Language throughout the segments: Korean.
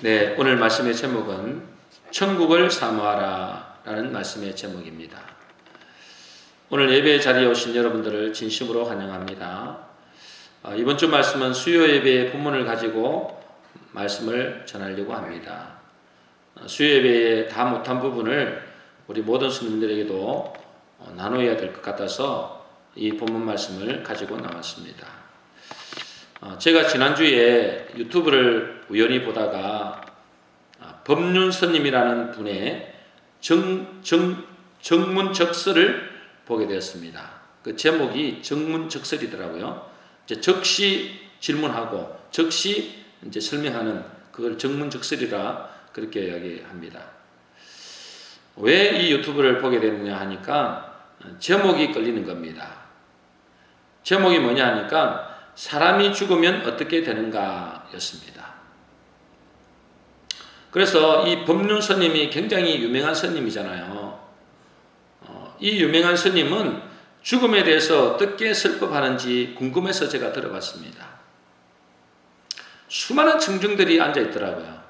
네, 오늘 말씀의 제목은 천국을 사모하라 라는 말씀의 제목입니다. 오늘 예배 자리에 오신 여러분들을 진심으로 환영합니다. 이번 주 말씀은 수요 예배의 본문을 가지고 말씀을 전하려고 합니다. 수요 예배에 다 못한 부분을 우리 모든 스님들에게도 나눠야 될 것 같아서 이 본문 말씀을 가지고 나왔습니다. 제가 지난주에 유튜브를 우연히 보다가 법륜스님이라는 분의 정문적설을 보게 되었습니다. 그 제목이 정문적설이더라고요. 이제 즉시 질문하고 즉시 이제 설명하는 그걸 정문적설이라 그렇게 이야기합니다. 왜 이 유튜브를 보게 됐느냐 하니까 제목이 끌리는 겁니다. 제목이 뭐냐 하니까 사람이 죽으면 어떻게 되는가 였습니다. 그래서 이 법륜 스님이 굉장히 유명한 스님이잖아요. 이 유명한 스님은 죽음에 대해서 어떻게 설법하는지 궁금해서 제가 들어봤습니다. 수많은 청중들이 앉아 있더라고요.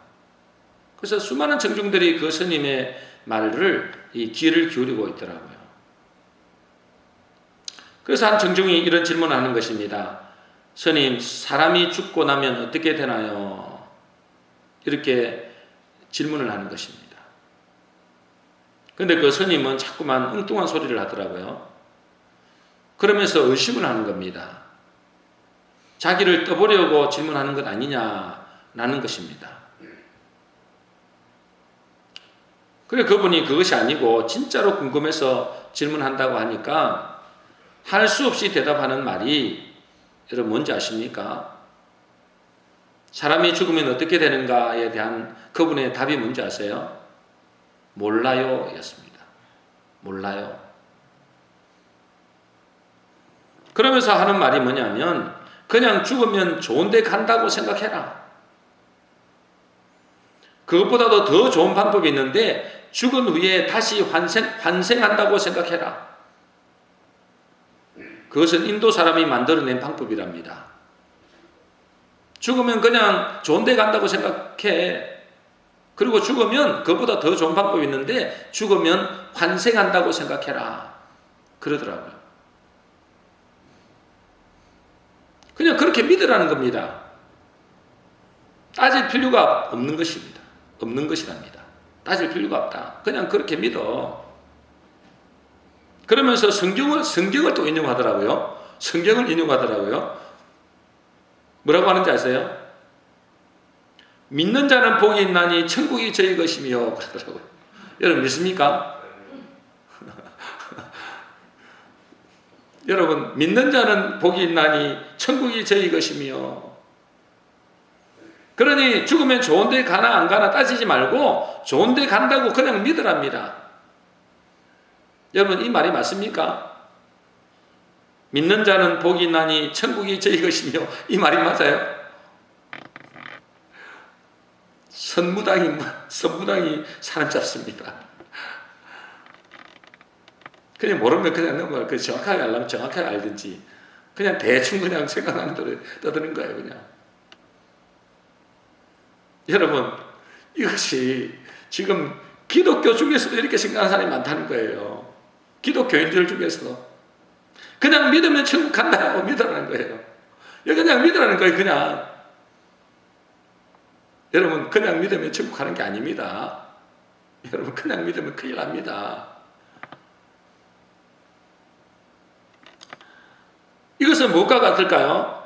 그래서 수많은 청중들이 그 스님의 말을 귀를 기울이고 있더라고요. 그래서 한 청중이 이런 질문을 하는 것입니다. 스님, 사람이 죽고 나면 어떻게 되나요? 이렇게 질문을 하는 것입니다. 그런데 그 스님은 자꾸만 엉뚱한 소리를 하더라고요. 그러면서 의심을 하는 겁니다. 자기를 떠보려고 질문하는 것 아니냐라는 것입니다. 그래 그분이 그것이 아니고 진짜로 궁금해서 질문한다고 하니까 할 수 없이 대답하는 말이 여러분 뭔지 아십니까? 사람이 죽으면 어떻게 되는가에 대한 그분의 답이 뭔지 아세요? 몰라요 였습니다. 몰라요. 그러면서 하는 말이 뭐냐면 그냥 죽으면 좋은 데 간다고 생각해라. 그것보다도 더 좋은 방법이 있는데 죽은 후에 다시 환생한다고 생각해라. 그것은 인도 사람이 만들어낸 방법이랍니다. 죽으면 그냥 좋은 데 간다고 생각해. 그리고 죽으면 그것보다 더 좋은 방법이 있는데 죽으면 환생한다고 생각해라. 그러더라고요. 그냥 그렇게 믿으라는 겁니다. 따질 필요가 없는 것입니다. 없는 것이랍니다. 따질 필요가 없다. 그냥 그렇게 믿어. 그러면서 성경을 또 인용하더라고요. 성경을 인용하더라고요. 뭐라고 하는지 아세요? 믿는 자는 복이 있나니 천국이 저희 것이며 그러더라고요. 여러분 믿습니까? 여러분 믿는 자는 복이 있나니 천국이 저희 것이며 그러니 죽으면 좋은 데 가나 안 가나 따지지 말고 좋은 데 간다고 그냥 믿으랍니다. 여러분 이 말이 맞습니까? 믿는 자는 복이 있나니 천국이 저희 것이며 이 말이 맞아요? 선무당이 사람 잡습니다. 그냥 모르면 그냥 넘어갈 거 정확하게 알려면 정확하게 알든지 그냥 대충 그냥 생각나는 대로 떠드는 거예요 그냥. 여러분 이것이 지금 기독교 중에서도 이렇게 생각하는 사람이 많다는 거예요. 기독교인들 중에서도 그냥 믿으면 천국 간다고 믿으라는 거예요. 그냥 믿으라는 거예요. 그냥 여러분 그냥 믿으면 천국 가는 게 아닙니다. 여러분 그냥 믿으면 큰일 납니다. 이것은 무엇과 같을까요?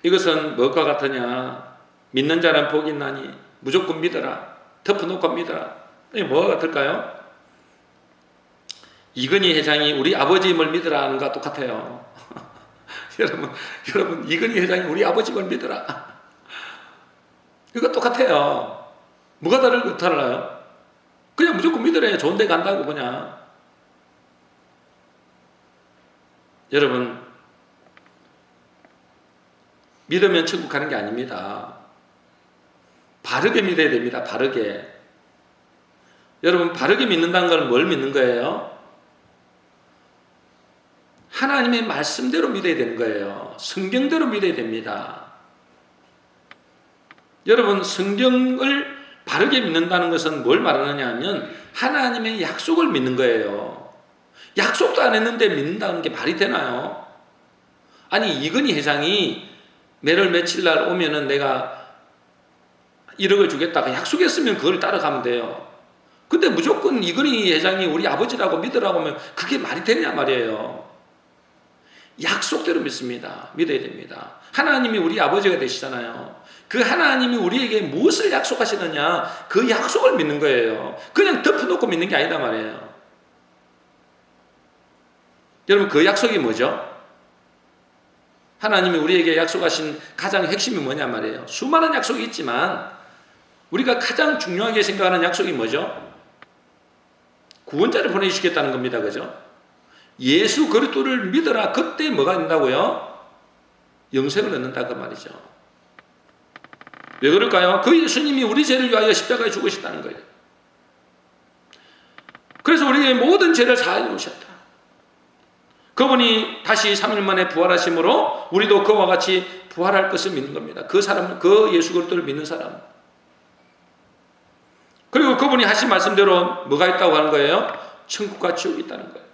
이것은 무엇과 같으냐? 믿는 자는 복이 있나니 무조건 믿어라. 덮어놓고 믿어라. 이게 뭐가 같을까요? 이건희 회장이 우리 아버지임을 믿으라는 것과 똑같아요. 여러분 이건희 회장이 우리 아버지임을 믿어라. 이거 똑같아요. 뭐가 달라요? 그냥 무조건 믿으래. 좋은 데 간다고 그냥. 여러분 믿으면 천국 가는 게 아닙니다. 바르게 믿어야 됩니다. 바르게. 여러분 바르게 믿는다는 건 뭘 믿는 거예요? 하나님의 말씀대로 믿어야 되는 거예요. 성경대로 믿어야 됩니다. 여러분, 성경을 바르게 믿는다는 것은 뭘 말하느냐 하면 하나님의 약속을 믿는 거예요. 약속도 안 했는데 믿는다는 게 말이 되나요? 아니, 이건희 회장이 매월 며칠 날 오면은 내가 1억을 주겠다가 약속했으면 그걸 따라가면 돼요. 근데 무조건 이건희 회장이 우리 아버지라고 믿으라고 하면 그게 말이 되냐 말이에요. 약속대로 믿습니다. 믿어야 됩니다. 하나님이 우리 아버지가 되시잖아요. 그 하나님이 우리에게 무엇을 약속하시느냐, 그 약속을 믿는 거예요. 그냥 덮어놓고 믿는 게 아니다 말이에요. 여러분, 그 약속이 뭐죠? 하나님이 우리에게 약속하신 가장 핵심이 뭐냐 말이에요. 수많은 약속이 있지만 우리가 가장 중요하게 생각하는 약속이 뭐죠? 구원자를 보내주시겠다는 겁니다. 그죠? 예수 그리스도를 믿어라. 그때 뭐가 된다고요? 영생을 얻는다 그 말이죠. 왜 그럴까요? 그 예수님이 우리 죄를 위하여 십자가에 죽으셨다는 거예요. 그래서 우리의 모든 죄를 사하여 놓으셨다. 그분이 다시 3일 만에 부활하심으로 우리도 그와 같이 부활할 것을 믿는 겁니다. 그 사람, 그 예수 그리스도를 믿는 사람. 그리고 그분이 하신 말씀대로 뭐가 있다고 하는 거예요? 천국과 지옥이 있다는 거예요.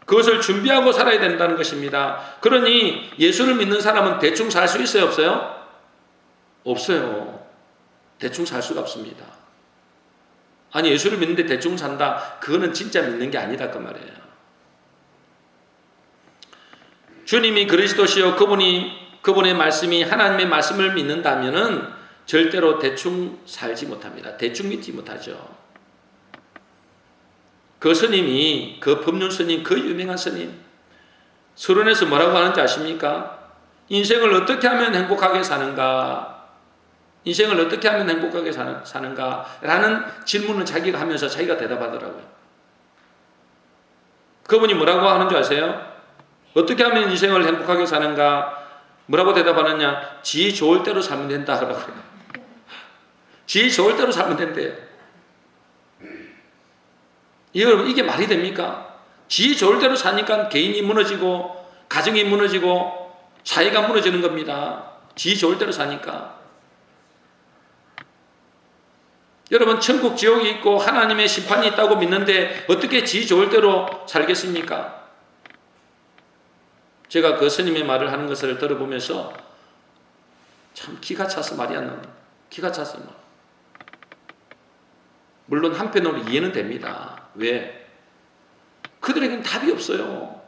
그것을 준비하고 살아야 된다는 것입니다. 그러니 예수를 믿는 사람은 대충 살 수 있어요? 없어요? 없어요. 대충 살 수가 없습니다. 아니, 예수를 믿는데 대충 산다? 그거는 진짜 믿는 게 아니다 그 말이에요. 주님이 그리스도시요 그분의 말씀이 하나님의 말씀을 믿는다면은 절대로 대충 살지 못합니다. 대충 믿지 못하죠. 그 스님이, 그 법륜 스님, 그 유명한 스님, 서론에서 뭐라고 하는지 아십니까? 인생을 어떻게 하면 행복하게 사는가? 인생을 어떻게 하면 행복하게 사는가? 라는 질문을 자기가 하면서 자기가 대답하더라고요. 그분이 뭐라고 하는 줄 아세요? 어떻게 하면 인생을 행복하게 사는가? 뭐라고 대답하느냐? 지 좋을 대로 살면 된다 그러고요. 지 좋을 대로 살면 된대요. 여러분, 이게 말이 됩니까? 지 좋을 대로 사니까 개인이 무너지고 가정이 무너지고 사회가 무너지는 겁니다. 지 좋을 대로 사니까. 여러분, 천국 지옥이 있고 하나님의 심판이 있다고 믿는데 어떻게 지 좋을 대로 살겠습니까? 제가 그 스님의 말을 하는 것을 들어보면서 참 기가 차서 말이 안 나와요. 기가 차서 막. 물론 한편으로 이해는 됩니다. 왜? 그들에게는 답이 없어요.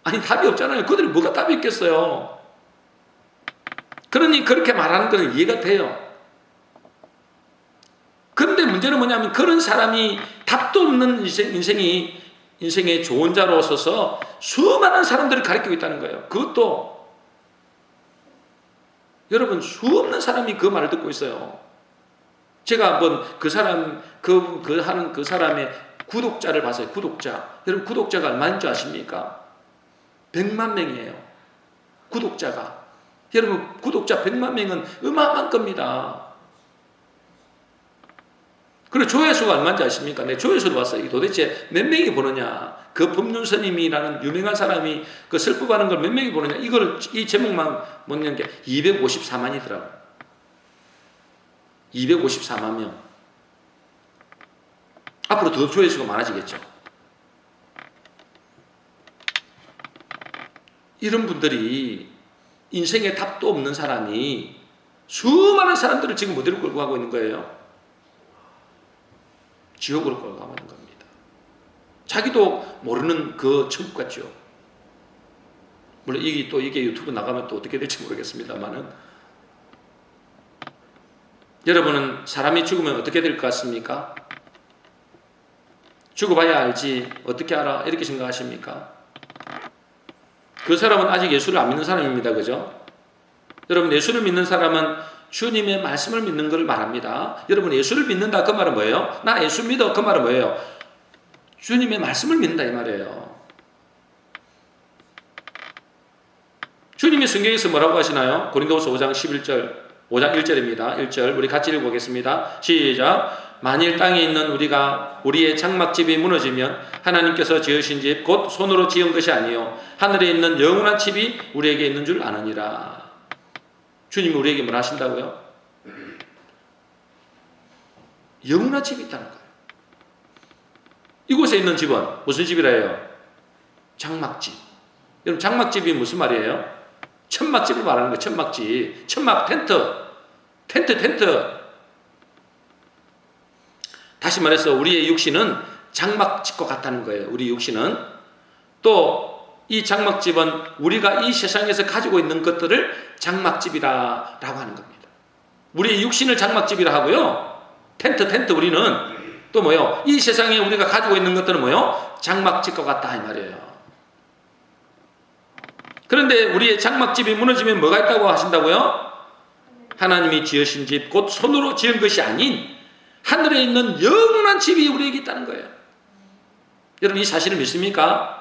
아니, 답이 없잖아요. 그들이 뭐가 답이 있겠어요. 그러니 그렇게 말하는 건 이해가 돼요. 그런데 문제는 뭐냐면 그런 사람이 답도 없는 인생의 좋은 자로 서서 수많은 사람들을 가리키고 있다는 거예요. 그것도 여러분, 수없는 사람이 그 말을 듣고 있어요. 제가 한번 그 사람의 구독자를 봤어요. 구독자. 여러분, 구독자가 얼마인 줄 아십니까? 100만 명이에요. 구독자가. 여러분, 구독자 100만 명은 어마어마한 겁니다. 그리고 조회수가 얼마인지 아십니까? 네, 조회수를 봤어요. 도대체 몇 명이 보느냐? 그 법륜 스님이라는 유명한 사람이 그 설법하는 걸 몇 명이 보느냐? 이 제목만 묻는 게 254만이더라고요. 254만 명. 앞으로 더 조회수가 많아지겠죠. 이런 분들이 인생에 답도 없는 사람이 수많은 사람들을 지금 어디로 끌고 가고 있는 거예요? 지옥으로 끌고 가고 있는 겁니다. 자기도 모르는 그 천국 같죠. 물론 이게 유튜브 나가면 또 어떻게 될지 모르겠습니다만은, 여러분은 사람이 죽으면 어떻게 될 것 같습니까? 죽어봐야 알지 어떻게 알아? 이렇게 생각하십니까? 그 사람은 아직 예수를 안 믿는 사람입니다. 그죠? 여러분, 예수를 믿는 사람은 주님의 말씀을 믿는 것을 말합니다. 여러분, 예수를 믿는다 그 말은 뭐예요? 나 예수 믿어 그 말은 뭐예요? 주님의 말씀을 믿는다 이 말이에요. 주님이 성경에서 뭐라고 하시나요? 고린도후서 5장 11절 5장 1절입니다. 1절 우리 같이 읽어보겠습니다. 시작. 만일 땅에 있는 우리의 장막집이 무너지면 하나님께서 지으신 집 곧 손으로 지은 것이 아니요 하늘에 있는 영원한 집이 우리에게 있는 줄 아느니라. 주님이 우리에게 뭘 하신다고요? 영원한 집이 있다는 거예요. 이곳에 있는 집은 무슨 집이라 해요? 장막집. 여러분 장막집이 무슨 말이에요? 천막집을 말하는 거예요. 천막집. 천막 텐트. 다시 말해서 우리의 육신은 장막집과 같다는 거예요. 우리 육신은. 또 이 장막집은 우리가 이 세상에서 가지고 있는 것들을 장막집이라고 하는 겁니다. 우리의 육신을 장막집이라 하고요. 텐트 우리는 또 뭐요? 이 세상에 우리가 가지고 있는 것들은 뭐요? 장막집과 같다 이 말이에요. 그런데 우리의 장막집이 무너지면 뭐가 있다고 하신다고요? 하나님이 지으신 집, 곧 손으로 지은 것이 아닌 하늘에 있는 영원한 집이 우리에게 있다는 거예요. 여러분 이 사실을 믿습니까?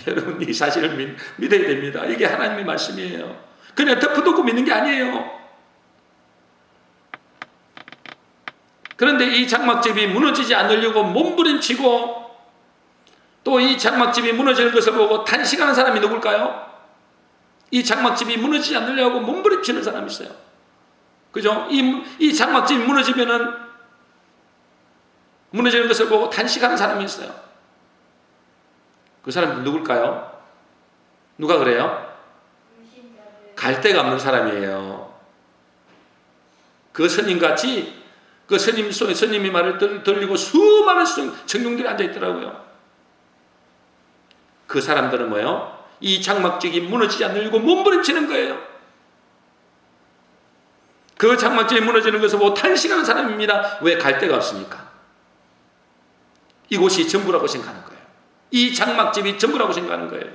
여러분 이 사실을 믿어야 됩니다. 이게 하나님의 말씀이에요. 그냥 덮어놓고 믿는 게 아니에요. 그런데 이 장막집이 무너지지 않으려고 몸부림치고 또 이 장막집이 무너지는 것을 보고 탄식하는 사람이 누굴까요? 이 장막집이 무너지지 않으려고 몸부림치는 사람이 있어요. 그죠? 이 장막집이 무너지는 것을 보고 탄식하는 사람이 있어요. 그 사람은 누굴까요? 누가 그래요? 갈 데가 없는 사람이에요. 그 스님같이 그 스님의 말을 들리고 수많은 청중들이 앉아있더라고요. 그 사람들은 뭐예요? 이 장막집이 무너지지 않으려고 몸부림치는 거예요. 그 장막집이 무너지는 것을 보고 탄식하는 사람입니다. 왜? 갈 데가 없으니까. 이곳이 전부라고 생각하는 거예요. 이 장막집이 전부라고 생각하는 거예요.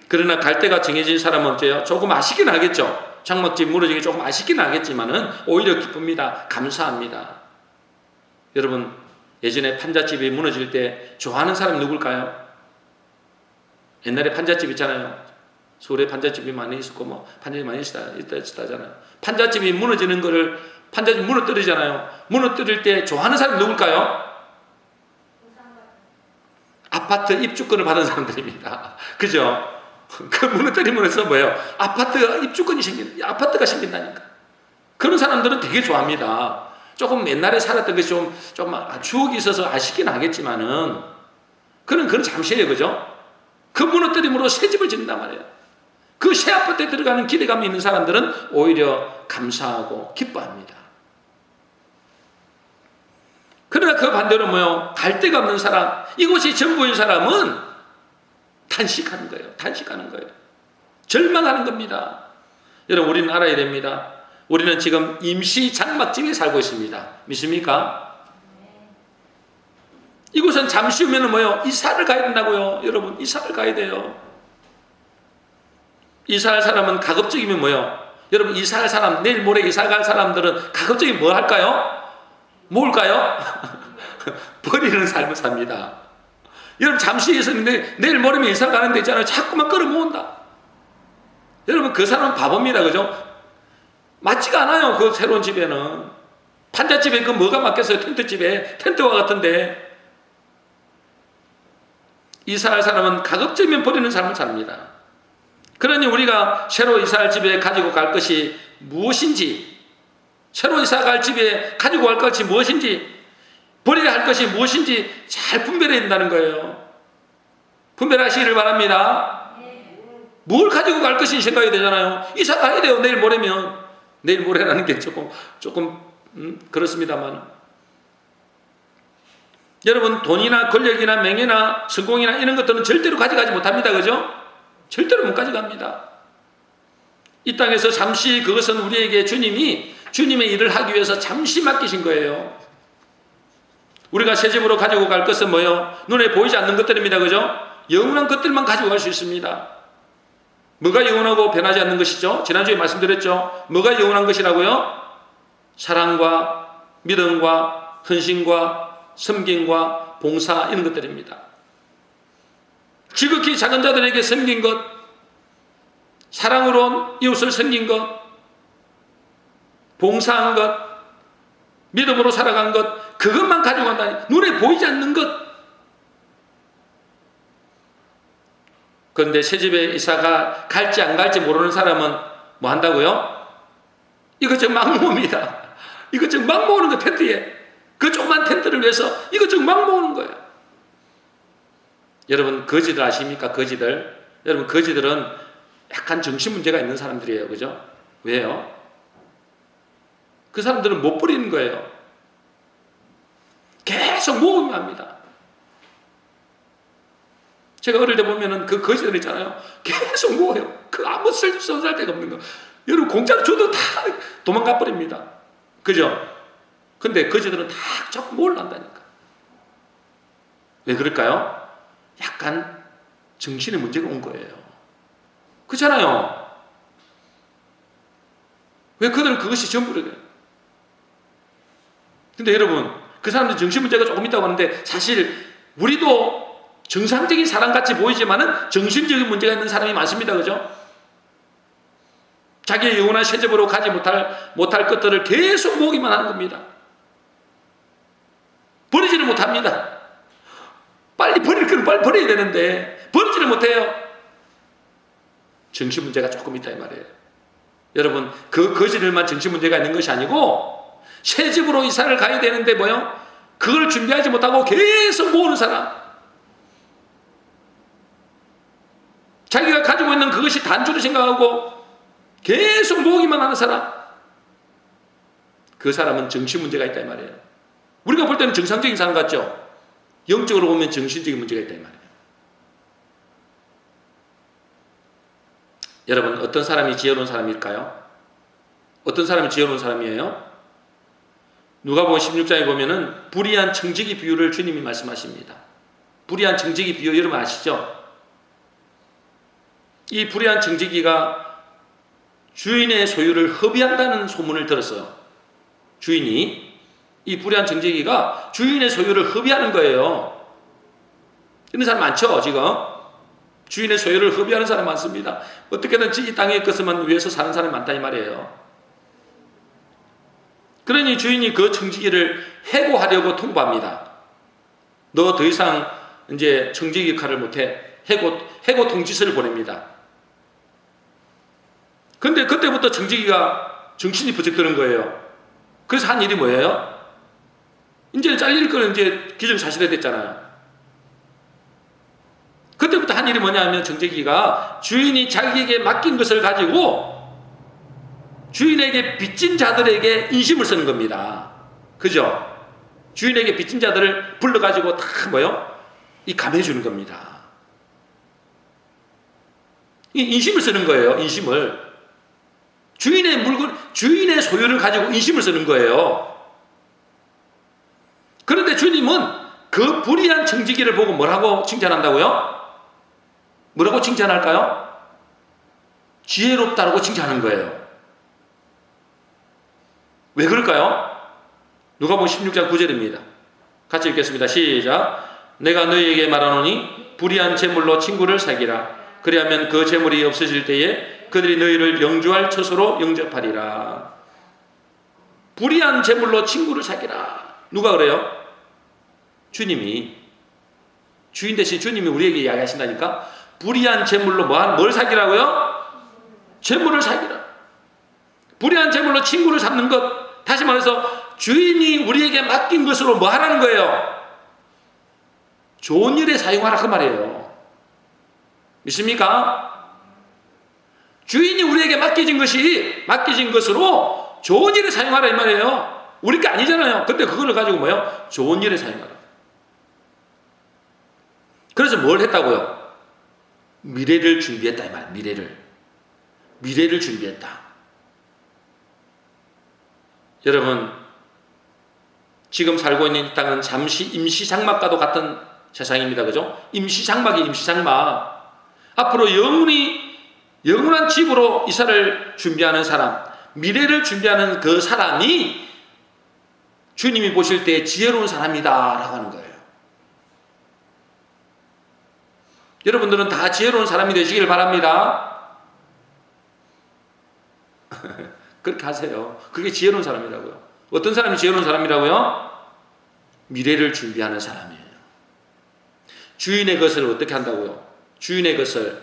그러나 갈 데가 정해진 사람은 어때요? 조금 아쉽긴 하겠죠. 장막집이 무너지기 조금 아쉽긴 하겠지만은 오히려 기쁩니다. 감사합니다. 여러분 예전에 판잣집이 무너질 때 좋아하는 사람이 누굴까요? 옛날에 판잣집 있잖아요. 서울에 판잣집이 많이 있었고 뭐 판잣집이 많이 있다잖아요. 판잣집이 무너지는 거를 판잣집이 무너뜨리잖아요. 무너뜨릴 때 좋아하는 사람이 누굴까요? 아파트 입주권을 받은 사람들입니다. 그죠? 그 무너뜨림으로써 뭐예요? 아파트가 생긴다니까. 그런 사람들은 되게 좋아합니다. 조금 옛날에 살았던 것이 좀 추억이 있어서 아쉽긴 하겠지만은 그건 잠시예요. 그죠? 그 무너뜨림으로 새 집을 짓는단 말이에요. 그 새 아파트에 들어가는 기대감이 있는 사람들은 오히려 감사하고 기뻐합니다. 그러나 그 반대로 뭐요? 갈 데가 없는 사람, 이곳이 전부인 사람은 탄식하는 거예요. 절망하는 겁니다. 여러분 우리는 알아야 됩니다. 우리는 지금 임시 장막집에 살고 있습니다. 믿습니까? 이곳은 잠시 후면은 뭐요? 이사를 가야 된다고요. 여러분 이사를 가야 돼요. 이사할 사람은 가급적이면 뭐요? 여러분 이사할 사람, 내일 모레 이사갈 사람들은 가급적이면 뭐 할까요? 뭘까요? 버리는 삶을 삽니다. 여러분 잠시 있었는데 내일 모레면 이사 가는 데 있잖아요. 자꾸만 끌어모은다. 여러분 그 사람은 바보입니다. 그죠? 맞지가 않아요. 그 새로운 집에는. 판잣집에 그 뭐가 맞겠어요? 텐트집에. 텐트와 같은데. 이사할 사람은 가급적이면 버리는 삶을 삽니다. 그러니 우리가 새로 이사할 집에 가지고 갈 것이 무엇인지, 새로 이사 갈 집에 가지고 갈 것이 무엇인지, 버려야 할 것이 무엇인지 잘 분별해야 된다는 거예요. 분별하시기를 바랍니다. 뭘 가지고 갈 것인지 생각이 되잖아요. 이사 가야 돼요. 내일 모레면. 내일 모레라는 게 조금 그렇습니다만. 여러분 돈이나 권력이나 명예나 성공이나 이런 것들은 절대로 가져가지 못합니다. 그죠? 절대로 못 가져갑니다. 이 땅에서 잠시 그것은 우리에게 주님의 일을 하기 위해서 잠시 맡기신 거예요. 우리가 새 집으로 가지고 갈 것은 뭐예요? 눈에 보이지 않는 것들입니다. 그죠? 영원한 것들만 가지고 갈 수 있습니다. 뭐가 영원하고 변하지 않는 것이죠? 지난주에 말씀드렸죠? 뭐가 영원한 것이라고요? 사랑과 믿음과 헌신과 섬김과 봉사 이런 것들입니다. 지극히 작은 자들에게 섬긴 것, 사랑으로 이웃을 섬긴 것, 봉사한 것, 믿음으로 살아간 것, 그것만 가지고 간다니, 눈에 보이지 않는 것. 그런데 새집에 이사가 갈지 안 갈지 모르는 사람은 뭐 한다고요? 이거 막 모읍니다. 이거 막 모으는 거, 텐트에. 그 조그만 텐트를 위해서 이거 막 모으는 거예요. 여러분, 거지들 아십니까? 거지들. 여러분, 거지들은 약간 정신 문제가 있는 사람들이에요. 그죠? 왜요? 그 사람들은 못 버리는 거예요. 계속 모으면 합니다. 제가 어릴 때 보면은 그 거지들 있잖아요. 계속 모아요. 그 아무 쓸데없는 데가 없는 거. 여러분, 공짜로 줘도 다 도망가 버립니다. 그죠? 근데 거지들은 다 자꾸 모으려한다니까. 왜 그럴까요? 약간 정신에 문제가 온 거예요. 그렇잖아요. 왜 그들은 그것이 전부래요? 근데 여러분, 그 사람들 정신 문제가 조금 있다고 하는데 사실 우리도 정상적인 사람같이 보이지만은 정신적인 문제가 있는 사람이 많습니다. 그죠? 자기의 영원한 세접으로 가지 못할 것들을 계속 모으기만 하는 겁니다. 버리지를 못합니다. 빨리 버릴 건 빨리 버려야 되는데 버리지를 못해요. 정신 문제가 조금 있다 이 말이에요. 여러분, 그 거지들만 정신 문제가 있는 것이 아니고 새 집으로 이사를 가야 되는데 뭐요? 그걸 준비하지 못하고 계속 모으는 사람, 자기가 가지고 있는 그것이 단주로 생각하고 계속 모으기만 하는 사람, 그 사람은 정신 문제가 있다 이 말이에요. 우리가 볼 때는 정상적인 사람 같죠? 영적으로 보면 정신적인 문제가 있다 이 말이에요. 여러분, 어떤 사람이 지혜로운 사람일까요? 어떤 사람이 지혜로운 사람이에요? 누가복음 16장에 보면은 불의한 청지기 비유를 주님이 말씀하십니다. 불의한 청지기 비유 여러분 아시죠? 이 불의한 청지기가 주인의 소유를 허비한다는 소문을 들었어요. 주인이, 이 불의한 청지기가 주인의 소유를 허비하는 거예요. 이런 사람 많죠, 지금? 주인의 소유를 허비하는 사람 많습니다. 어떻게든지 이 땅의 것만 위해서 사는 사람이 많다 이 말이에요. 그러니 주인이 그 청지기를 해고하려고 통보합니다. 너 더 이상 이제 청지기 역할을 못해. 해고 통지서를 보냅니다. 근데 그때부터 청지기가 정신이 부쩍 드는 거예요. 그래서 한 일이 뭐예요? 이제 잘릴 거는 이제 기정사실화 됐잖아요. 그때부터 한 일이 뭐냐 하면 청지기가 주인이 자기에게 맡긴 것을 가지고 주인에게 빚진 자들에게 인심을 쓰는 겁니다. 그죠? 주인에게 빚진 자들을 불러가지고 다 뭐요? 이 감해주는 겁니다. 이 인심을 쓰는 거예요. 인심을. 주인의 물건, 주인의 소유를 가지고 인심을 쓰는 거예요. 그런데 주님은 그 불의한 청지기를 보고 뭐라고 칭찬한다고요? 뭐라고 칭찬할까요? 지혜롭다라고 칭찬하는 거예요. 왜 그럴까요? 누가복음 16장 9절입니다. 같이 읽겠습니다. 시작. 내가 너희에게 말하노니 불의한 재물로 친구를 사귀라. 그리하면 그 재물이 없어질 때에 그들이 너희를 영주할 처소로 영접하리라. 불의한 재물로 친구를 사귀라. 누가 그래요? 주님이. 주인 대신 주님이 우리에게 이야기하신다니까. 불의한 재물로 뭘 사귀라고요? 재물을 사귀라. 불의한 재물로 친구를 삼는 것, 다시 말해서 주인이 우리에게 맡긴 것으로 뭐 하라는 거예요? 좋은 일에 사용하라 그 말이에요. 믿습니까? 주인이 우리에게 맡겨진 것으로 좋은 일에 사용하라 이 말이에요. 우리 게 아니잖아요. 근데 그걸 가지고 뭐예요? 좋은 일에 사용하라. 그래서 뭘 했다고요? 미래를 준비했다 이 말이에요. 미래를 준비했다. 여러분, 지금 살고 있는 이 땅은 잠시 임시장막과도 같은 세상입니다. 그죠? 임시장막. 앞으로 영원한 집으로 이사를 준비하는 사람, 미래를 준비하는 그 사람이 주님이 보실 때 지혜로운 사람이다 라고 하는 거예요. 여러분들은 다 지혜로운 사람이 되시길 바랍니다. 그렇게 하세요. 그게 지혜로운 사람이라고요. 어떤 사람이 지혜로운 사람이라고요? 미래를 준비하는 사람이에요. 주인의 것을 어떻게 한다고요? 주인의 것을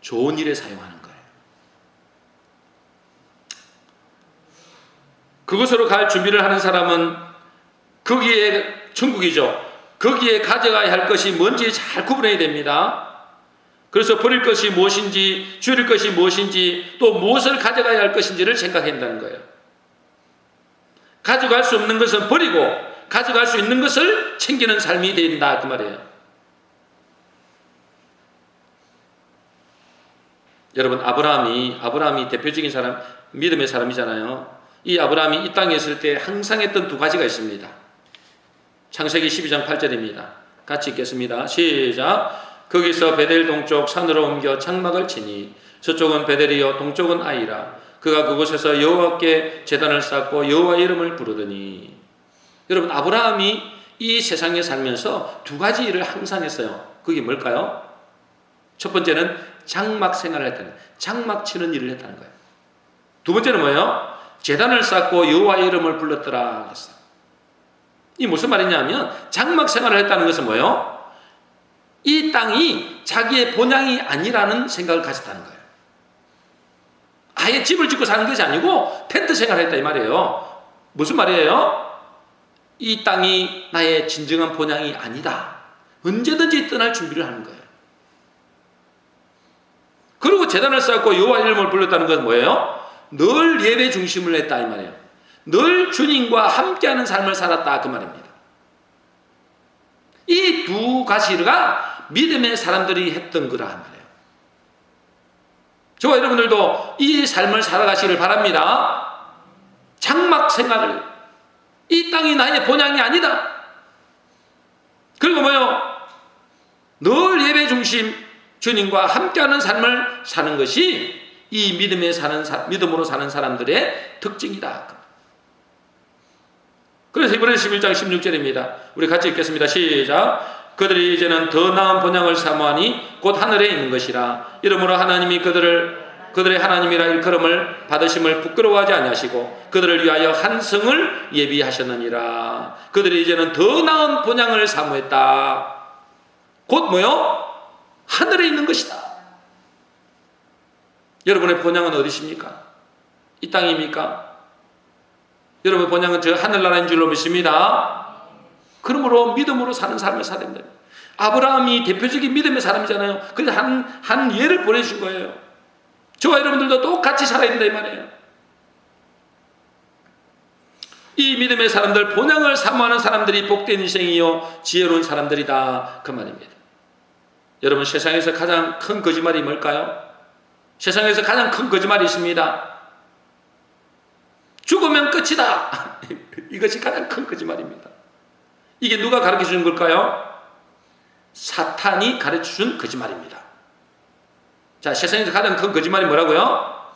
좋은 일에 사용하는 거예요. 그곳으로 갈 준비를 하는 사람은 거기에 천국이죠. 거기에 가져가야 할 것이 뭔지 잘 구분해야 됩니다. 그래서 버릴 것이 무엇인지, 줄일 것이 무엇인지, 또 무엇을 가져가야 할 것인지를 생각해야 한다는 거예요. 가져갈 수 없는 것은 버리고 가져갈 수 있는 것을 챙기는 삶이 된다 그 말이에요. 여러분, 아브라함이 대표적인 사람, 믿음의 사람이잖아요. 이 아브라함이 이 땅에 있을 때 항상 했던 두 가지가 있습니다. 창세기 12장 8절입니다. 같이 읽겠습니다. 시작. 거기서 베델 동쪽 산으로 옮겨 장막을 치니 서쪽은 베델이요 동쪽은 아이라. 그가 그곳에서 여호와께 제단을 쌓고 여호와의 이름을 부르더니. 여러분, 아브라함이 이 세상에 살면서 두 가지 일을 항상 했어요. 그게 뭘까요? 첫 번째는 장막 생활을 했다는, 장막 치는 일을 했다는 거예요. 두 번째는 뭐예요? 제단을 쌓고 여호와의 이름을 불렀더라 그랬어요. 이 무슨 말이냐면 장막 생활을 했다는 것은 뭐예요? 이 땅이 자기의 본향이 아니라는 생각을 가졌다는 거예요. 아예 집을 짓고 사는 것이 아니고 텐트 생활을 했다 이 말이에요. 무슨 말이에요? 이 땅이 나의 진정한 본향이 아니다. 언제든지 떠날 준비를 하는 거예요. 그리고 제단을 쌓고 여호와의 이름을 불렀다는 것은 뭐예요? 늘 예배 중심을 했다 이 말이에요. 늘 주님과 함께하는 삶을 살았다 그 말입니다. 이 두 가지가 믿음의 사람들이 했던 거라 말이에요. 저와 여러분들도 이 삶을 살아가시기를 바랍니다. 장막 생활을, 이 땅이 나의 본향이 아니다. 그리고 뭐요? 늘 예배 중심 주님과 함께하는 삶을 사는 것이 이 믿음으로 사는 사람들의 특징이다. 그래서 히브리서 11장 16절입니다. 우리 같이 읽겠습니다. 시작. 그들이 이제는 더 나은 본향을 사모하니 곧 하늘에 있는 것이라. 이러므로 하나님이 그들의 하나님이라 일컬음을 받으심을 부끄러워하지 아니하시고 그들을 위하여 한 성을 예비하셨느니라. 그들이 이제는 더 나은 본향을 사모했다. 곧 뭐요? 하늘에 있는 것이다. 여러분의 본향은 어디십니까? 이 땅입니까? 여러분의 본향은 저 하늘나라인 줄로 믿습니다. 그러므로 믿음으로 사는 삶을 살아야 된다. 아브라함이 대표적인 믿음의 사람이잖아요. 그래서 한 예를 보내준 거예요. 저와 여러분들도 똑같이 살아야 된다 이 말이에요. 이 믿음의 사람들, 본향을 사모하는 사람들이 복된 인생이요 지혜로운 사람들이다 그 말입니다. 여러분, 세상에서 가장 큰 거짓말이 뭘까요? 세상에서 가장 큰 거짓말이 있습니다. 죽으면 끝이다. 이것이 가장 큰 거짓말입니다. 이게 누가 가르쳐 주는 걸까요? 사탄이 가르쳐 준 거짓말입니다. 자, 세상에서 가장 큰 거짓말이 뭐라고요?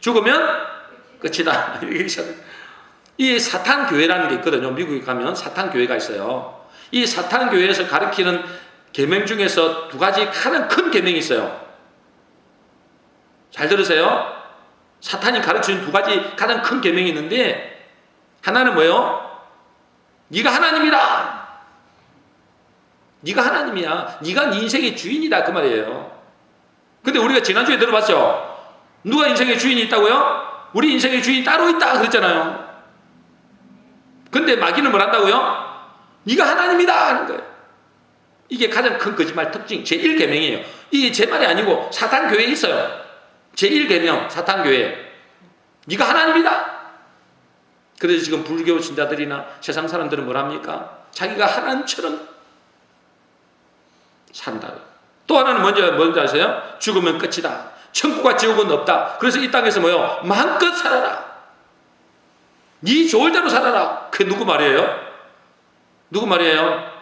죽으면 끝이다. 이 사탄 교회라는 게 있거든요. 미국에 가면 사탄 교회가 있어요. 이 사탄 교회에서 가르치는 계명 중에서 두 가지 가장 큰 계명이 있어요. 잘 들으세요. 사탄이 가르치는 두 가지 가장 큰 계명이 있는데 하나는 뭐예요? 네가 하나님이다. 네가 하나님이야. 네가 네 인생의 주인이다 그 말이에요. 근데 우리가 지난주에 들어봤죠? 누가 인생의 주인이 있다고요? 우리 인생의 주인이 따로 있다 그랬잖아요. 근데 마귀는 뭘 한다고요? 네가 하나님이다 하는 거예요. 이게 가장 큰 거짓말 특징 제1계명이에요. 이게 제 말이 아니고 사탄 교회에 있어요. 제1계명 사탄 교회. 네가 하나님이다. 그래서 지금 불교 신자들이나 세상 사람들은 뭘 합니까? 자기가 하나님처럼 산다. 또 하나는 뭔지 아세요? 죽으면 끝이다. 천국과 지옥은 없다. 그래서 이 땅에서 뭐요? 마음껏 살아라. 네 좋을 대로 살아라. 그게 누구 말이에요? 누구 말이에요?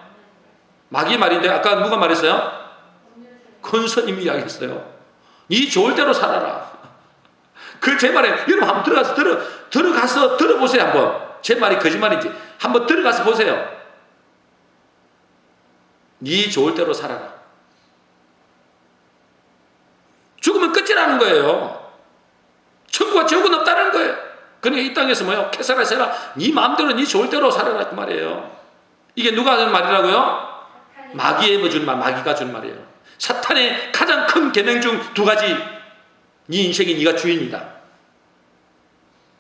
마귀 말인데 아까 누가 말했어요? 권선님이 이야기했어요. 네 좋을 대로 살아라. 그 제 말에 여러분 한번 들어가서 들어보세요. 한번 제 말이 거짓말인지 한번 들어가서 보세요. 네 좋을 대로 살아라. 죽으면 끝이라는 거예요. 천국과 그러니까 이 땅에서 뭐요? 캐사라세라, 네 마음대로 네 좋을 대로 살아라 그 말이에요. 이게 누가 하는 말이라고요? 마귀가 준 말, 마귀가 준 말이에요. 사탄의 가장 큰 계명 중 두 가지. 네 인생이 네가 주인이다.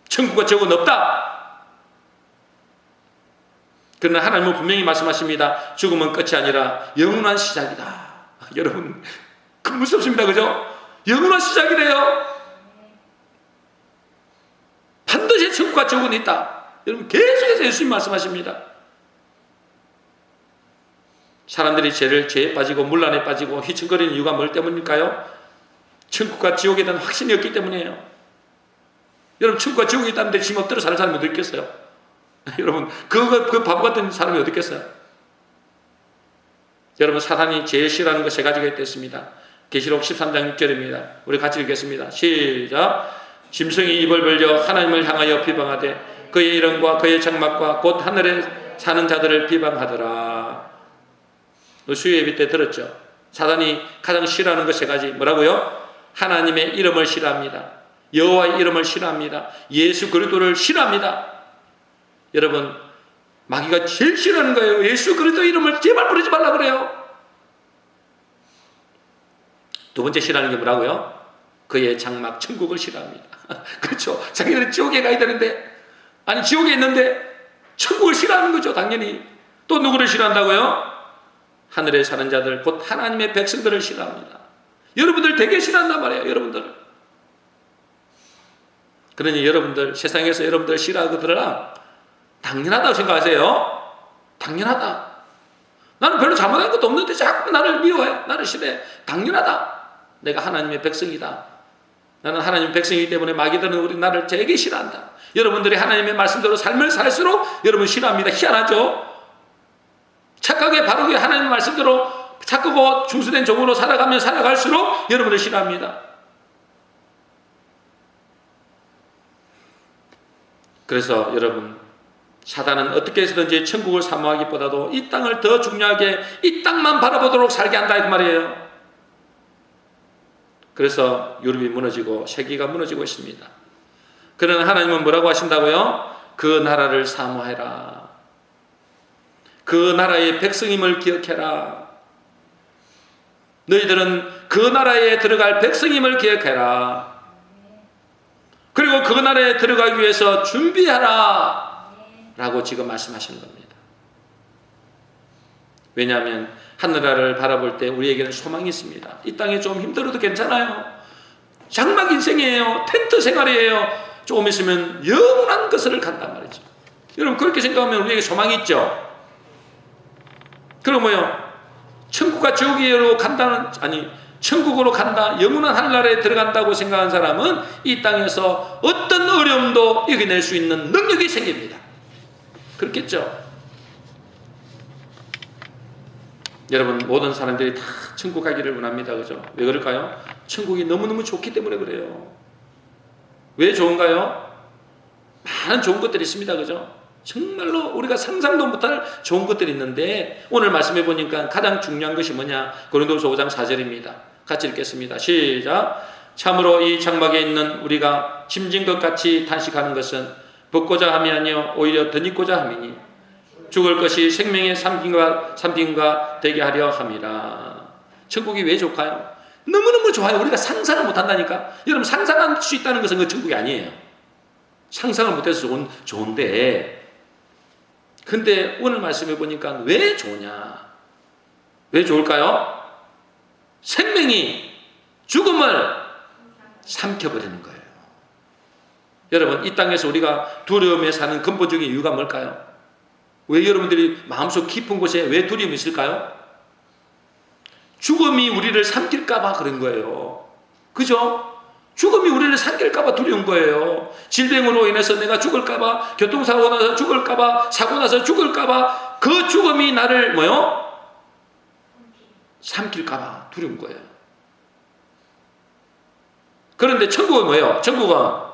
천국과 지옥은 없다. 그러나 하나님은 분명히 말씀하십니다. 죽음은 끝이 아니라 영원한 시작이다. 여러분, 그 무섭습니다. 그죠? 영원한 시작이래요. 반드시 천국과 지옥은 있다. 여러분, 계속해서 예수님 말씀하십니다. 사람들이 죄에 빠지고 문란에 빠지고 휘청거리는 이유가 뭘 때문일까요? 천국과 지옥에 대한 확신이 없기 때문이에요. 여러분, 천국과 지옥이 있다는데 지금 엎드려 사는 사람이 어디 있겠어요? 여러분, 그 바보 같은 사람이 어디 있겠어요? 여러분, 사탄이 제일 싫어하는 거 세 가지가 있습니다. 계시록 13장 6절입니다. 우리 같이 읽겠습니다. 시작. 짐승이 입을 벌려 하나님을 향하여 비방하되 그의 이름과 그의 장막과 곧 하늘에 사는 자들을 비방하더라. 수요 예배 때 들었죠? 사단이 가장 싫어하는 것 세 가지 뭐라고요? 하나님의 이름을 싫어합니다. 여호와의 이름을 싫어합니다. 예수 그리스도를 싫어합니다. 여러분, 마귀가 제일 싫어하는 거예요. 예수 그리스도 이름을 제발 부르지 말라 그래요. 두 번째 싫어하는 게 뭐라고요? 그의 장막 천국을 싫어합니다. 그렇죠. 자기들은 지옥에 가야 되는데, 아니 지옥에 있는데 천국을 싫어하는 거죠. 당연히. 또 누구를 싫어한다고요? 하늘에 사는 자들, 곧 하나님의 백성들을 싫어합니다. 여러분들 되게 싫어한단 말이에요. 여러분들. 그러니 여러분들, 세상에서 여러분들 싫어하거들라 당연하다고 생각하세요. 당연하다. 나는 별로 잘못한 것도 없는데 자꾸 나를 미워해. 나를 싫어해. 당연하다. 내가 하나님의 백성이다. 나는 하나님의 백성이기 때문에 마귀들은 우리 나를 되게 싫어한다. 여러분들이 하나님의 말씀대로 삶을 살수록 여러분 싫어합니다. 희한하죠? 착하게 바르게 하나님의 말씀대로 착하고 중수된 종으로 살아가면 살아갈수록 여러분을 싫어합니다. 그래서 여러분, 사단은 어떻게 해서든지 천국을 사모하기보다도 이 땅을 더 중요하게 이 땅만 바라보도록 살게 한다 그 말이에요. 그래서 유럽이 무너지고 세계가 무너지고 있습니다. 그러나 하나님은 뭐라고 하신다고요? 그 나라를 사모해라. 그 나라의 백성임을 기억해라. 너희들은 그 나라에 들어갈 백성임을 기억해라. 그리고 그 나라에 들어가기 위해서 준비하라 라고 지금 말씀하시는 겁니다. 왜냐하면 하늘나라를 바라볼 때 우리에게는 소망이 있습니다. 이 땅에 좀 힘들어도 괜찮아요. 장막 인생이에요. 텐트 생활이에요. 조금 있으면 영원한 것을 간단 말이죠. 여러분, 그렇게 생각하면 우리에게 소망이 있죠. 그럼 뭐요? 천국과 지옥으로 간다는, 아니 천국으로 간다, 영원한 하늘나라에 들어간다고 생각한 사람은 이 땅에서 어떤 어려움도 이겨낼 수 있는 능력이 생깁니다. 그렇겠죠? 여러분, 모든 사람들이 다 천국 가기를 원합니다. 그죠? 왜 그럴까요? 천국이 너무너무 좋기 때문에 그래요. 왜 좋은가요? 많은 좋은 것들이 있습니다. 그죠? 정말로 우리가 상상도 못할 좋은 것들이 있는데, 오늘 말씀해 보니까 가장 중요한 것이 뭐냐? 고린도후서 5장 4절입니다. 같이 읽겠습니다. 시작. 참으로 이 장막에 있는 우리가 짐진 것 같이 탄식하는 것은 벗고자 함이 아니요 오히려 덧입고자 함이니 죽을 것이 생명의 삼김과 되게 하려 함이라. 천국이 왜 좋을까요? 너무너무 좋아요. 우리가 상상을 못한다니까. 여러분, 상상할 수 있다는 것은 그 천국이 아니에요. 상상을 못해서 좋은데, 근데 오늘 말씀해 보니까 왜 좋으냐? 왜 좋을까요? 생명이 죽음을 삼켜버리는 거예요. 여러분, 이 땅에서 우리가 두려움에 사는 근본적인 이유가 뭘까요? 왜 여러분들이 마음속 깊은 곳에 왜 두려움이 있을까요? 죽음이 우리를 삼킬까봐 그런 거예요. 그죠? 죽음이 우리를 삼킬까봐 두려운 거예요. 질병으로 인해서 내가 죽을까봐, 교통사고 나서 죽을까봐, 사고 나서 죽을까봐, 그 죽음이 나를 뭐요? 삼킬까봐 두려운 거예요. 그런데 천국은 뭐예요? 천국은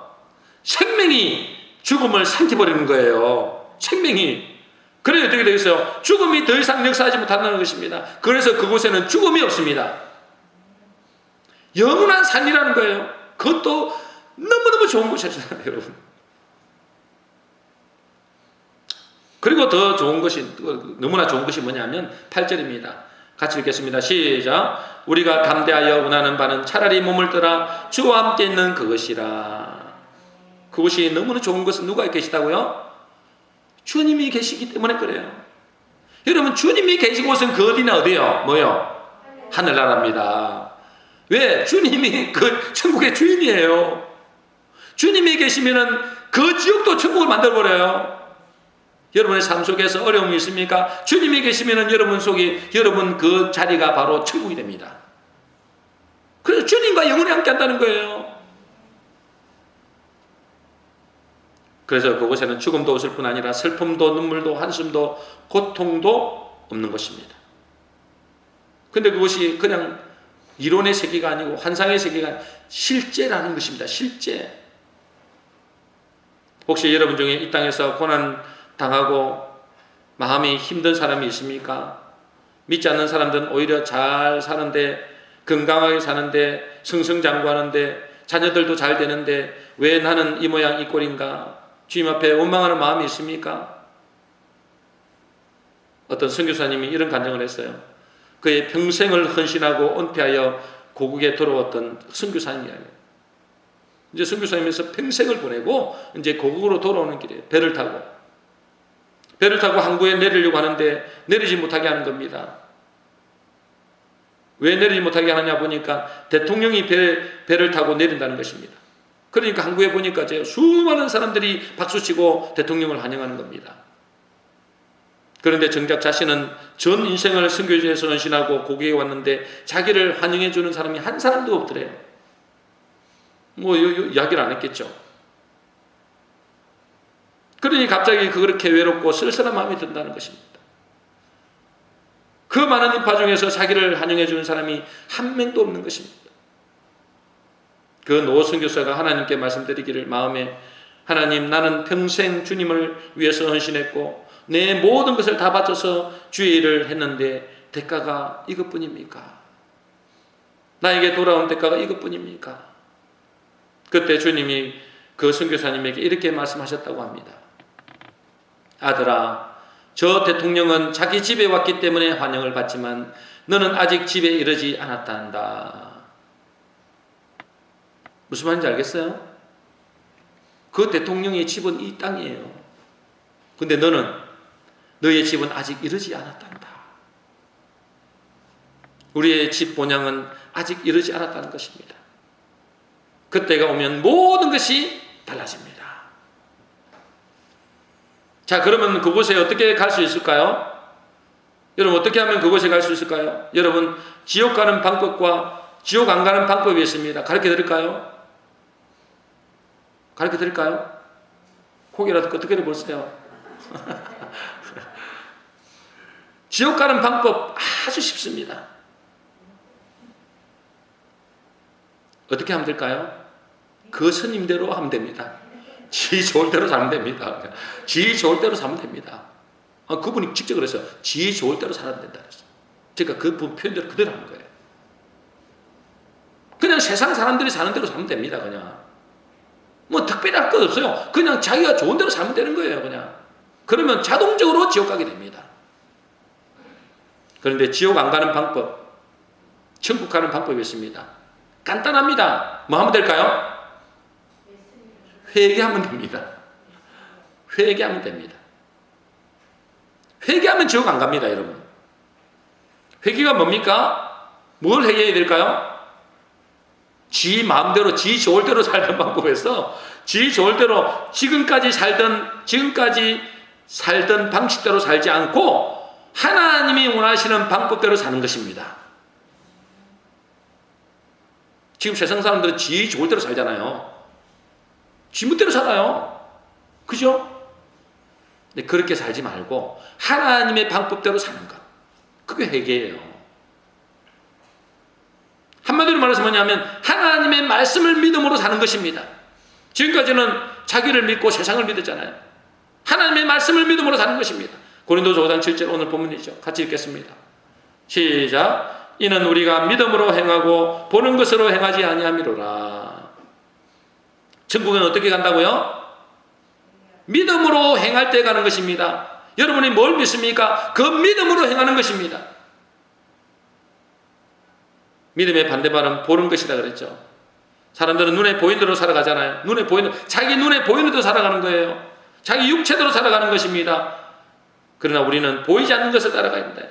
생명이 죽음을 삼켜버리는 거예요. 생명이. 그래서 어떻게 되겠어요? 죽음이 더 이상 역사하지 못한다는 것입니다. 그래서 그곳에는 죽음이 없습니다. 영원한 산이라는 거예요. 그것도 너무너무 좋은 곳이잖아요, 여러분. 그리고 더 좋은 것이, 너무나 좋은 것이 뭐냐면 8절입니다. 같이 읽겠습니다. 시작. 우리가 담대하여 원하는 바는 차라리 몸을 떠나 주와 함께 있는 그것이라. 그것이 너무나 좋은 것은 누가 계시다고요? 주님이 계시기 때문에 그래요. 여러분, 주님이 계신 곳은 그 어디나 어디요? 뭐요? 하늘나라입니다. 왜? 주님이 그 천국의 주인이에요. 주님이 계시면은 그 지옥도 천국을 만들어버려요. 여러분의 삶 속에서 어려움이 있습니까? 주님이 계시면은 여러분 속에, 여러분 그 자리가 바로 천국이 됩니다. 그래서 주님과 영원히 함께 한다는 거예요. 그래서 그곳에는 죽음도 없을 뿐 아니라 슬픔도 눈물도 한숨도 고통도 없는 것입니다. 근데 그것이 그냥 이론의 세계가 아니고 환상의 세계가 아니고 실제라는 것입니다. 실제. 혹시 여러분 중에 이 땅에서 고난 당하고 마음이 힘든 사람이 있습니까? 믿지 않는 사람들은 오히려 잘 사는데, 건강하게 사는데, 승승장구하는데, 자녀들도 잘 되는데 왜 나는 이 모양 이 꼴인가? 주님 앞에 원망하는 마음이 있습니까? 어떤 선교사님이 이런 간증을 했어요. 그의 평생을 헌신하고 은퇴하여 고국에 돌아왔던 선교사님 이야기. 이제 선교사님에서 평생을 보내고 이제 고국으로 돌아오는 길에 배를 타고 항구에 내리려고 하는데 내리지 못하게 하는 겁니다. 왜 내리지 못하게 하느냐 보니까 대통령이 배를 타고 내린다는 것입니다. 그러니까 항구에 보니까 수많은 사람들이 박수치고 대통령을 환영하는 겁니다. 그런데 정작 자신은 전 인생을 선교지에서 헌신하고 고국에 왔는데 자기를 환영해 주는 사람이 한 사람도 없더래요. 뭐 이야기를 안 했겠죠. 그러니 갑자기 그렇게 외롭고 쓸쓸한 마음이 든다는 것입니다. 그 많은 인파 중에서 자기를 환영해 주는 사람이 한 명도 없는 것입니다. 그 노 선교사가 하나님께 말씀드리기를 마음에, 하나님, 나는 평생 주님을 위해서 헌신했고 내 모든 것을 다 바쳐서 주의 일을 했는데 대가가 이것뿐입니까? 나에게 돌아온 대가가 이것뿐입니까? 그때 주님이 그 선교사님에게 이렇게 말씀하셨다고 합니다. 아들아, 저 대통령은 자기 집에 왔기 때문에 환영을 받지만 너는 아직 집에 이르지 않았다 한다. 무슨 말인지 알겠어요? 그 대통령의 집은 이 땅이에요. 근데 너의 집은 아직 이르지 않았단다. 우리의 집 본향은 아직 이르지 않았다는 것입니다. 그때가 오면 모든 것이 달라집니다. 자, 그러면 그곳에 어떻게 갈 수 있을까요? 여러분, 어떻게 하면 그곳에 갈 수 있을까요? 여러분, 지옥 가는 방법과 지옥 안 가는 방법이 있습니다. 가르쳐 드릴까요? 가르쳐 드릴까요? 고개라도 끄덕거려 보세요. 지옥 가는 방법 아주 쉽습니다. 어떻게 하면 될까요? 그 스님대로 하면 됩니다. 지 좋을 대로 살면 됩니다. 지 좋을 대로 살면 됩니다. 그분이 직접 그랬어요. 지 좋을 대로 살아야 된다 그랬어요. 제가 그 표현대로 그대로 하는 거예요. 그냥 세상 사람들이 사는 대로 살면 됩니다. 그냥 뭐 특별할 것 없어요. 그냥 자기가 좋은 대로 살면 되는 거예요. 그냥 그러면 자동적으로 지옥 가게 됩니다. 그런데 지옥 안 가는 방법, 천국 가는 방법이 있습니다. 간단합니다. 뭐 하면 될까요? 회개하면 됩니다. 회개하면 됩니다. 회개하면 지옥 안 갑니다, 여러분. 회개가 뭡니까? 뭘 회개해야 될까요? 지 마음대로, 지 좋을 대로 살던 방법에서 지 좋을 대로 지금까지 살던 방식대로 살지 않고 하나님이 원하시는 방법대로 사는 것입니다. 지금 세상 사람들은 지 좋을 대로 살잖아요. 지 멋대로 살아요. 그죠? 근데 그렇게 살지 말고 하나님의 방법대로 사는 것. 그게 회개예요. 한마디로 말해서 뭐냐면 하나님의 말씀을 믿음으로 사는 것입니다. 지금까지는 자기를 믿고 세상을 믿었잖아요. 하나님의 말씀을 믿음으로 사는 것입니다. 고린도서 5장 7절 오늘 본문이죠. 같이 읽겠습니다. 시작. 이는 우리가 믿음으로 행하고 보는 것으로 행하지 아니함이로라. 천국은 어떻게 간다고요? 믿음으로 행할 때 가는 것입니다. 여러분이 뭘 믿습니까? 그 믿음으로 행하는 것입니다. 믿음의 반대말은 보는 것이다 그랬죠. 사람들은 눈에 보이는 대로 살아가잖아요. 자기 눈에 보이는 대로 살아가는 거예요. 자기 육체대로 살아가는 것입니다. 그러나 우리는 보이지 않는 것을 따라가야 된다.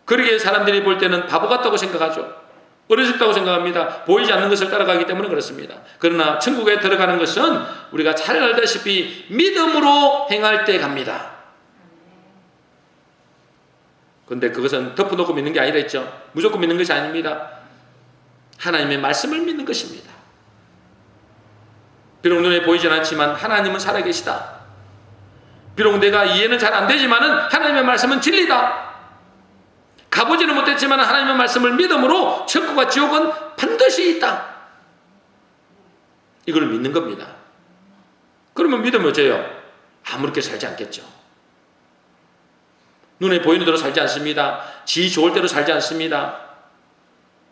그러기에 사람들이 볼 때는 바보 같다고 생각하죠. 어리석다고 생각합니다. 보이지 않는 것을 따라가기 때문에 그렇습니다. 그러나 천국에 들어가는 것은 우리가 잘 알다시피 믿음으로 행할 때 갑니다. 그런데 그것은 덮어놓고 믿는 게 아니라 했죠. 무조건 믿는 것이 아닙니다. 하나님의 말씀을 믿는 것입니다. 비록 눈에 보이진 않지만 하나님은 살아계시다. 비록 내가 이해는 잘 안 되지만은 하나님의 말씀은 진리다. 가보지는 못했지만 하나님의 말씀을 믿음으로 천국과 지옥은 반드시 있다. 이걸 믿는 겁니다. 그러면 믿으면 어째요? 아무렇게 살지 않겠죠. 눈에 보이는 대로 살지 않습니다. 지 좋을 대로 살지 않습니다.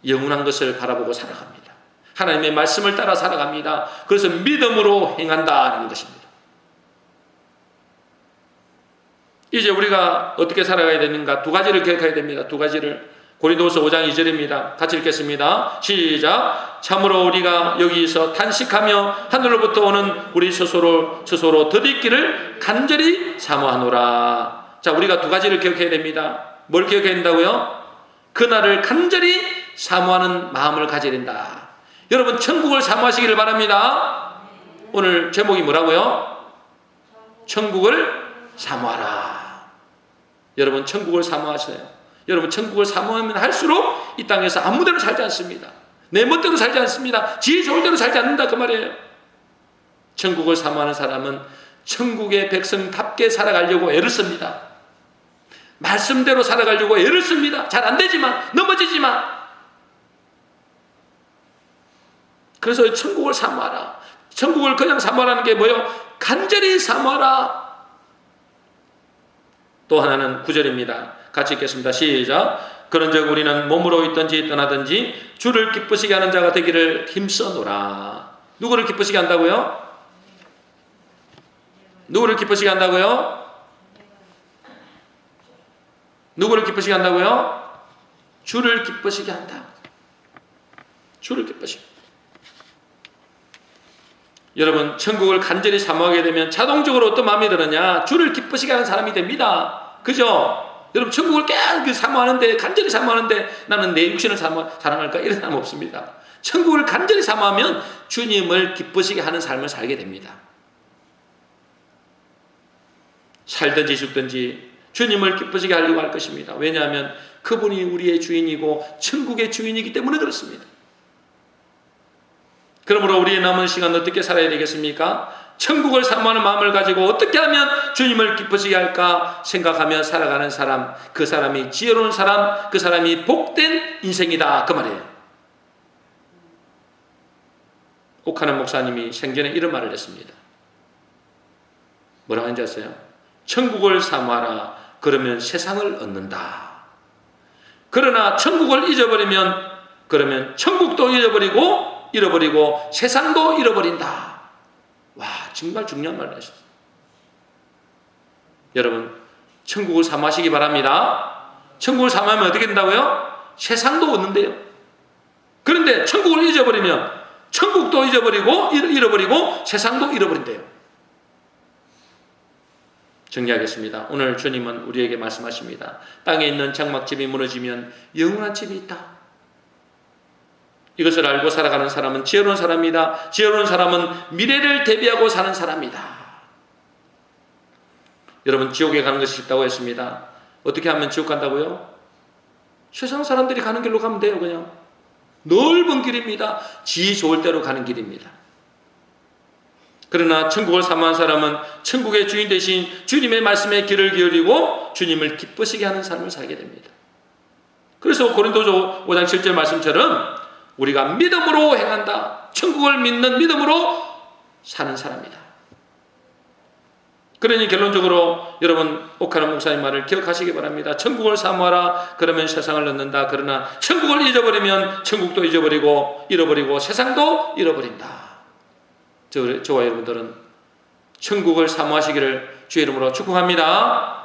영원한 것을 바라보고 살아갑니다. 하나님의 말씀을 따라 살아갑니다. 그래서 믿음으로 행한다는 것입니다. 이제 우리가 어떻게 살아가야 되는가? 두 가지를 기억해야 됩니다. 두 가지를. 고린도후서 5장 2절입니다. 같이 읽겠습니다. 시작. 참으로 우리가 여기서 탄식하며 하늘로부터 오는 우리 스스로 덧입기를 간절히 사모하노라. 자, 우리가 두 가지를 기억해야 됩니다. 뭘 기억해야 된다고요? 그날을 간절히 사모하는 마음을 가져야 된다. 여러분, 천국을 사모하시기를 바랍니다. 오늘 제목이 뭐라고요? 천국을 사모하라. 여러분, 천국을 사모하세요. 여러분, 천국을 사모하면 할수록 이 땅에서 아무데나 살지 않습니다. 내 멋대로 살지 않습니다. 지 좋을 대로 살지 않는다 그 말이에요. 천국을 사모하는 사람은 천국의 백성답게 살아가려고 애를 씁니다. 말씀대로 살아가려고 애를 씁니다. 잘 안 되지만, 넘어지지만. 그래서 천국을 사모하라. 천국을 그냥 사모하라는 게 뭐예요? 간절히 사모하라. 또 하나는 9절입니다. 같이 읽겠습니다. 시작. 그런즉 우리는 몸으로 있든지 떠나든지 주를 기쁘시게 하는 자가 되기를 힘써노라. 누구를 기쁘시게 한다고요? 누구를 기쁘시게 한다고요? 누구를 기쁘시게 한다고요? 주를 기쁘시게 한다. 주를 기쁘시게. 여러분, 천국을 간절히 사모하게 되면 자동적으로 어떤 마음이 드느냐? 주를 기쁘시게 하는 사람이 됩니다. 그죠? 여러분, 천국을 깨끗이 사모하는데, 간절히 사모하는데 나는 내 육신을 사랑할까? 이런 사람 없습니다. 천국을 간절히 사모하면 주님을 기쁘시게 하는 삶을 살게 됩니다. 살든지 죽든지 주님을 기쁘시게 하려고 할 것입니다. 왜냐하면 그분이 우리의 주인이고 천국의 주인이기 때문에 그렇습니다. 그러므로 우리의 남은 시간 어떻게 살아야 되겠습니까? 천국을 사모하는 마음을 가지고 어떻게 하면 주님을 기쁘시게 할까 생각하며 살아가는 사람, 그 사람이 지혜로운 사람, 그 사람이 복된 인생이다 그 말이에요. 옥하는 목사님이 생전에 이런 말을 했습니다. 뭐라고 하는지 아세요? 천국을 사모하라. 그러면 세상을 얻는다. 그러나 천국을 잊어버리면 그러면 천국도 잃어버리고 세상도 잃어버린다. 와, 정말 중요한 말을 하셨어요. 여러분, 천국을 사모하시기 바랍니다. 천국을 사모하면 어떻게 된다고요? 세상도 얻는데요. 그런데 천국을 잊어버리면 천국도 잃어버리고 세상도 잃어버린대요. 정리하겠습니다. 오늘 주님은 우리에게 말씀하십니다. 땅에 있는 장막집이 무너지면 영원한 집이 있다. 이것을 알고 살아가는 사람은 지혜로운 사람이다. 지혜로운 사람은 미래를 대비하고 사는 사람이다. 여러분, 지옥에 가는 것이 쉽다고 했습니다. 어떻게 하면 지옥 간다고요? 세상 사람들이 가는 길로 가면 돼요. 그냥 넓은 길입니다. 지 좋을 대로 가는 길입니다. 그러나 천국을 사모한 사람은 천국의 주인 대신 주님의 말씀에 귀를 기울이고 주님을 기쁘시게 하는 삶을 살게 됩니다. 그래서 고린도서 5장 7절 말씀처럼 우리가 믿음으로 행한다. 천국을 믿는 믿음으로 사는 사람이다. 그러니 결론적으로 여러분, 옥하는 목사님 말을 기억하시기 바랍니다. 천국을 사모하라. 그러면 세상을 얻는다. 그러나 천국을 잊어버리면 천국도 잃어버리고 세상도 잃어버린다. 저와 여러분들은 천국을 사모하시기를 주의 이름으로 축복합니다.